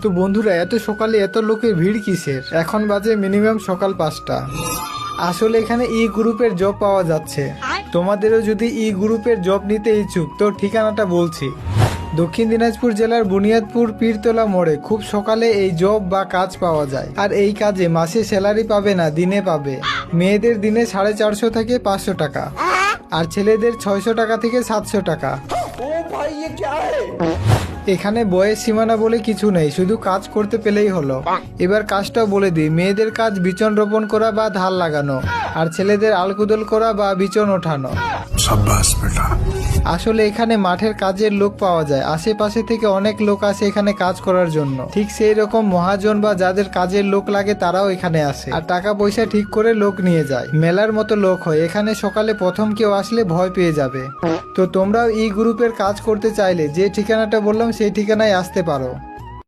তো বন্ধুরা, এত সকালে এত লোকের ভিড় কিসের? এখন বাজে মিনিমাম সকাল 5টা। আসলে এখানে ই গ্রুপের জব পাওয়া যাচ্ছে। তোমাদেরও যদি ই গ্রুপের জব নিতে ইচ্ছুক তো ঠিকানাটা বলছি। দক্ষিণ দিনাজপুর জেলার বুনিয়াদপুর পীরতলা মোড়ে খুব সকালে এই জব বা কাজ পাওয়া যায়। আর এই কাজে মাসে স্যালারি পাবে না, দিনে পাবে। মেয়েদের দিনে 450 থেকে 500 টাকা, আর ছেলেদের 600 টাকা থেকে 700 টাকা। এখানে বয়স সীমানা বলে কিছু নেই, শুধু কাজ করতে পেলেই হলো। এবার কাজটাও বলে দিই, মেয়েদের কাজ বিচন রোপণ করা বা ধান লাগানো, আর ছেলেদের আলকুদল করা বা বিচন ওঠানো। আসলে এখানে মাঠের কাজের লোক পাওয়া যায়, আশেপাশে থেকে অনেক লোক আসে এখানে কাজ করার জন্য। ঠিক সেই রকম মহাজন বা যাদের কাজের লোক লাগে তারাও এখানে আসে, আর টাকা পয়সা ঠিক করে লোক নিয়ে যায়। মেলার মতো লোক হয় এখানে। সকালে প্রথম কেউ আসলে ভয় পেয়ে যাবে। তো তোমরাও ই গ্রুপের কাজ করতে চাইলে যে ঠিকানাটা বললাম সেই ঠিকানায় আসতে পারো।